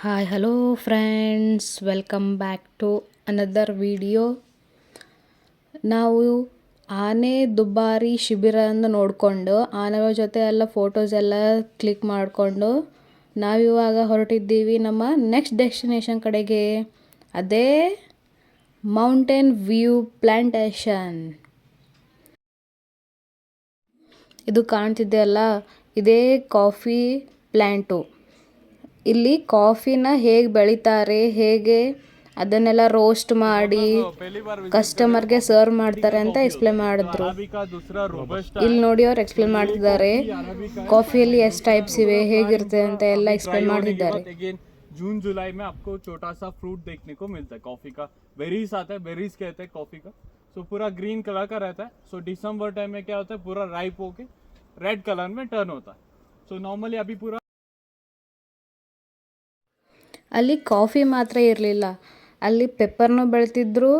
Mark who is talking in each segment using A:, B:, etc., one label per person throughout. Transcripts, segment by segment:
A: Hi hello friends, welcome back to another video. ನಾವು ಆನೆ ದುಬಾರಿ ಶಿಬಿರವನ್ನು ನೋಡಿಕೊಂಡು ಆನೆಗಳ ಜೊತೆ ಎಲ್ಲ ಫೋಟೋಸ್ ಎಲ್ಲ ಕ್ಲಿಕ್ ಮಾಡಿಕೊಂಡು ನಾವಿವಾಗ ಹೊರಟಿದ್ದೀವಿ ನಮ್ಮ ನೆಕ್ಸ್ಟ್ ಡೆಸ್ಟಿನೇಷನ್ ಕಡೆಗೆ. ಅದೇ ಮೌಂಟೇನ್ ವ್ಯೂ ಪ್ಲಾಂಟೇಶನ್. ಇದು ಕಾಣ್ತಿದೆಯಲ್ಲ, ಇದೇ ಕಾಫಿ ಪ್ಲ್ಯಾಂಟು. ಇಲ್ಲಿ ಕಾಫಿನ ಹೇಗೆ ಬೆಳೀತಾರೆ, ಹೇಗೆ ಅದನ್ನೆಲ್ಲ ರೋಸ್ಟ್ ಮಾಡಿ ಕಸ್ಟಮರ್ಗೆ ಸರ್ವ್ ಮಾಡ್ತಾರೆ ಅಂತ ಎಕ್ಸ್ಪ್ಲೇನ್ ಮಾಡಿದ್ರು. ಇಲ್ಲಿ ನೋಡಿ ಅವ್ರು ಎಕ್ಸ್ಪ್ಲೇನ್ ಮಾಡ್ತಿದ್ದಾರೆ ಕಾಫಿಯಲ್ಲಿ ಎಷ್ಟು ಟೈಪ್ಸ್ ಇವೆ, ಹೇಗಿರುತ್ತೆ ಅಂತ ಎಲ್ಲ ಎಕ್ಸ್ಪ್ಲೇನ್ ಮಾಡ್ತಿದ್ದಾರೆ.
B: जून जुलाई में आपको छोटा सा फ्रूट देखने को मिलता है कॉफी का. बेरीज आता है, बेरीज कहते हैं कॉफी का. सो पूरा ग्रीन कलर का रहता है. सो दिसंबर टाइम में क्या होता है, पूरा राइप होके रेड कलर में टर्न होता है. सो नॉर्मली अभी पूरा
A: ಅಲ್ಲಿ ಕಾಫಿ ಮಾತ್ರ ಇರಲಿಲ್ಲ, ಅಲ್ಲಿ ಪೆಪ್ಪರ್ನೂ ಬೆಳೆತಿದ್ರು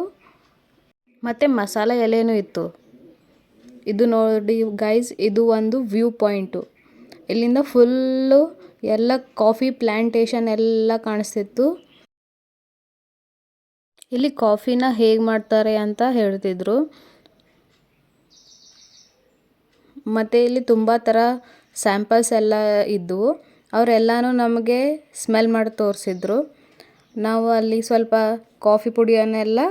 A: ಮತ್ತು ಮಸಾಲೆ ಎಲೆನೂ ಇತ್ತು. ಇದು ನೋಡಿ ಗೈಸ್, ಇದು ಒಂದು ವ್ಯೂ ಪಾಯಿಂಟು. ಇಲ್ಲಿಂದ ಫುಲ್ಲು ಎಲ್ಲ ಕಾಫಿ ಪ್ಲ್ಯಾಂಟೇಶನ್ ಎಲ್ಲ ಕಾಣಿಸ್ತಿತ್ತು. ಇಲ್ಲಿ ಕಾಫಿನ ಹೇಗೆ ಮಾಡ್ತಾರೆ ಅಂತ ಹೇಳ್ತಿದ್ರು. ಮತ್ತು ಇಲ್ಲಿ ತುಂಬ ಥರ ಸ್ಯಾಂಪಲ್ಸ್ ಎಲ್ಲ ಇದ್ದವು. ಅವರೆಲ್ಲನೂ ನಮಗೆ ಸ್ಮೆಲ್ ಮಾಡಿ ತೋರಿಸಿದ್ರು. ನಾವು ಅಲ್ಲಿ ಸ್ವಲ್ಪ ಕಾಫಿ ಪುಡಿಯನ್ನೆಲ್ಲ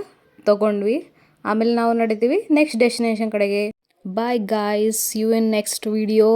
A: ತೊಗೊಂಡ್ವಿ. ಆಮೇಲೆ ನಾವು ನಡೀತೀವಿ ನೆಕ್ಸ್ಟ್ ಡೆಸ್ಟಿನೇಷನ್ ಕಡೆಗೆ. Bye guys, you in next video.